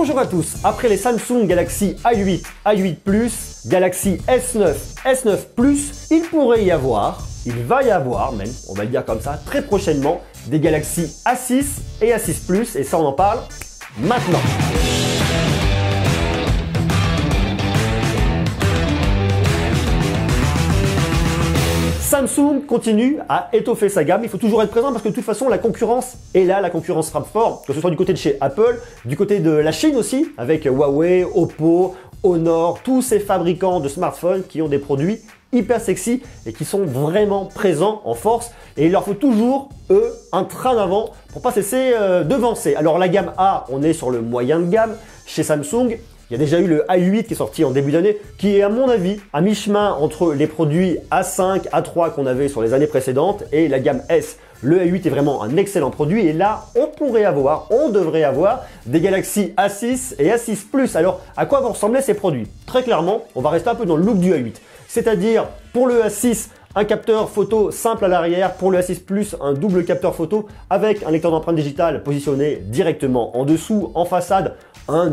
Bonjour à tous, après les Samsung Galaxy A8, A8 Plus, Galaxy S9, S9 Plus, il va y avoir même, on va le dire comme ça, très prochainement, des Galaxy A6 et A6 Plus, et ça on en parle maintenant. Samsung continue à étoffer sa gamme, il faut toujours être présent parce que de toute façon la concurrence est là, la concurrence frappe fort, que ce soit du côté de chez Apple, du côté de la Chine aussi, avec Huawei, Oppo, Honor, tous ces fabricants de smartphones qui ont des produits hyper sexy et qui sont vraiment présents en force, et il leur faut toujours, eux, un train d'avant pour pas cesser devancer. Alors la gamme A, on est sur le moyen de gamme chez Samsung. Il y a déjà eu le A8 qui est sorti en début d'année, qui est à mon avis à mi-chemin entre les produits A5, A3 qu'on avait sur les années précédentes et la gamme S. Le A8 est vraiment un excellent produit et là, on devrait avoir des Galaxy A6 et A6 Plus. Alors, à quoi vont ressembler ces produits? Très clairement, on va rester un peu dans le look du A8. C'est-à-dire, pour le A6, un capteur photo simple à l'arrière, pour le A6 Plus, un double capteur photo avec un lecteur d'empreinte digitale positionné directement en dessous, en façade, un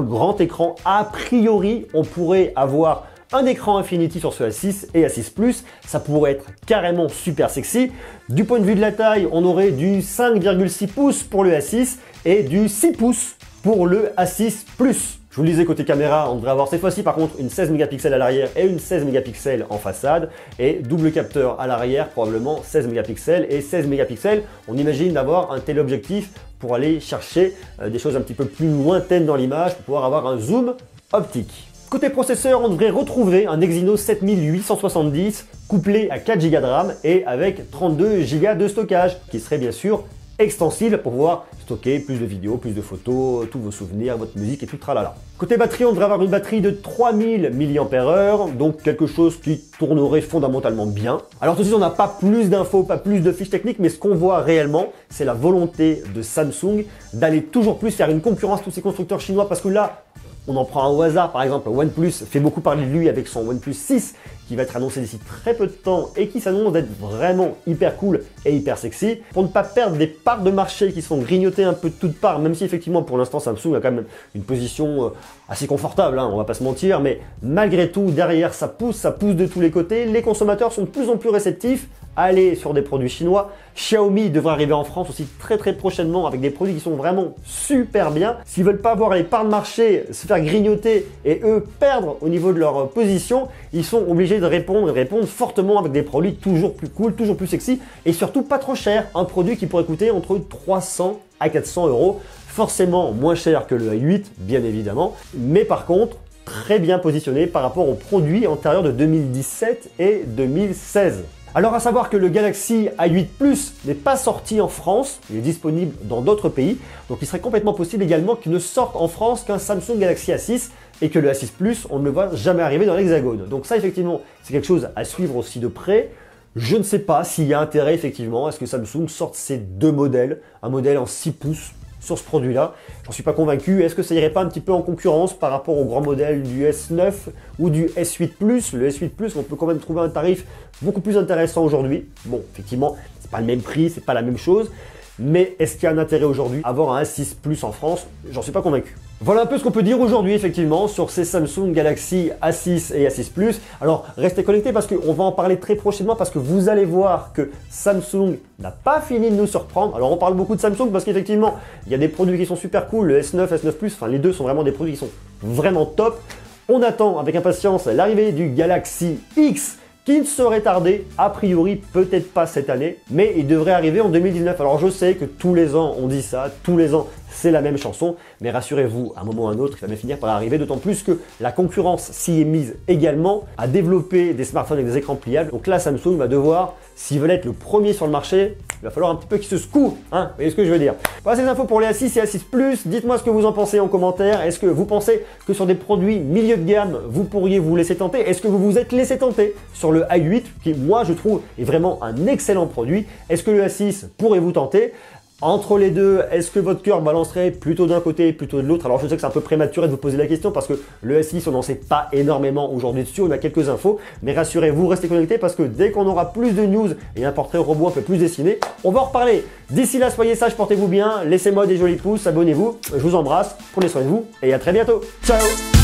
grand écran. A priori, on pourrait avoir un écran Infinity sur ce A6 et A6 Plus. Ça pourrait être carrément super sexy. Du point de vue de la taille, on aurait du 5,6 pouces pour le A6 et du 6 pouces pour le A6 Plus. Je vous le disais, côté caméra, on devrait avoir cette fois-ci par contre une 16 mégapixels à l'arrière et une 16 mégapixels en façade, et double capteur à l'arrière, probablement 16 mégapixels et 16 mégapixels. On imagine d'avoir un téléobjectif pour aller chercher des choses un petit peu plus lointaines dans l'image, pour pouvoir avoir un zoom optique. Côté processeur, on devrait retrouver un Exynos 7870 couplé à 4 Go de RAM et avec 32 Go de stockage, qui serait bien sûr extensible pour pouvoir stocker plus de vidéos, plus de photos, tous vos souvenirs, votre musique et tout tralala. Côté batterie, on devrait avoir une batterie de 3000 mAh, donc quelque chose qui tournerait fondamentalement bien. Alors tout de suite, on n'a pas plus d'infos, pas plus de fiches techniques, mais ce qu'on voit réellement, c'est la volonté de Samsung d'aller toujours plus faire une concurrence à tous ces constructeurs chinois, parce que là, on en prend un au hasard, par exemple OnePlus fait beaucoup parler de lui avec son OnePlus 6 qui va être annoncé d'ici très peu de temps et qui s'annonce d'être vraiment hyper cool et hyper sexy. Pour ne pas perdre des parts de marché qui sont grignotées un peu de toutes parts, même si effectivement pour l'instant Samsung a quand même une position assez confortable, hein, on va pas se mentir, mais malgré tout derrière ça pousse de tous les côtés. Les consommateurs sont de plus en plus réceptifs à aller sur des produits chinois. Xiaomi devrait arriver en France aussi très prochainement avec des produits qui sont vraiment super bien. S'ils veulent pas voir les parts de marché se faire grignoter et eux perdre au niveau de leur position, ils sont obligés de répondre fortement avec des produits toujours plus cool, toujours plus sexy et surtout pas trop cher. Un produit qui pourrait coûter entre 300 à 400 euros, forcément moins cher que le A8 bien évidemment, mais par contre très bien positionné par rapport aux produits antérieurs de 2017 et 2016. Alors à savoir que le Galaxy A8 Plus n'est pas sorti en France, il est disponible dans d'autres pays, donc il serait complètement possible également qu'il ne sorte en France qu'un Samsung Galaxy A6 et que le A6 Plus, on ne le voit jamais arriver dans l'Hexagone. Donc ça effectivement, c'est quelque chose à suivre aussi de près. Je ne sais pas s'il y a intérêt effectivement à ce que Samsung sorte ces deux modèles, un modèle en 6 pouces sur ce produit-là. J'en suis pas convaincu. Est-ce que ça irait pas un petit peu en concurrence par rapport au grand modèle du S9 ou du S8 Plus? Le S8 Plus, on peut quand même trouver un tarif beaucoup plus intéressant aujourd'hui. Bon, effectivement, c'est pas le même prix, c'est pas la même chose. Mais est-ce qu'il y a un intérêt aujourd'hui à avoir un A6 Plus en France? J'en suis pas convaincu. Voilà un peu ce qu'on peut dire aujourd'hui effectivement sur ces Samsung Galaxy A6 et A6 Plus. Alors restez connectés parce qu'on va en parler très prochainement, parce que vous allez voir que Samsung n'a pas fini de nous surprendre. Alors on parle beaucoup de Samsung parce qu'effectivement il y a des produits qui sont super cool, le S9, S9 Plus, enfin les deux sont vraiment des produits qui sont vraiment top. On attend avec impatience l'arrivée du Galaxy X, qui ne serait tardé, a priori peut-être pas cette année, mais il devrait arriver en 2019. Alors je sais que tous les ans on dit ça, tous les ans c'est la même chanson, mais rassurez-vous, à un moment ou à un autre, il va bien finir par arriver, d'autant plus que la concurrence s'y est mise également à développer des smartphones avec des écrans pliables. Donc là, Samsung va devoir, s'ils veulent être le premier sur le marché, il va falloir un petit peu qu'ils se secouent, hein, vous voyez ce que je veux dire. Voilà ces infos pour les A6 et A6 Plus. Dites-moi ce que vous en pensez en commentaire. Est-ce que vous pensez que sur des produits milieu de gamme, vous pourriez vous laisser tenter? Est-ce que vous vous êtes laissé tenter sur le A8, qui moi je trouve est vraiment un excellent produit? Est-ce que le A6 pourrait vous tenter? Entre les deux, est-ce que votre cœur balancerait plutôt d'un côté, plutôt de l'autre? Alors je sais que c'est un peu prématuré de vous poser la question parce que le S6, on n'en sait pas énormément aujourd'hui dessus, on a quelques infos, mais rassurez-vous, restez connectés parce que dès qu'on aura plus de news et un portrait robot un peu plus dessiné, on va en reparler. D'ici là, soyez sages, portez-vous bien, laissez-moi des jolis pouces, abonnez-vous, je vous embrasse, prenez soin de vous et à très bientôt. Ciao!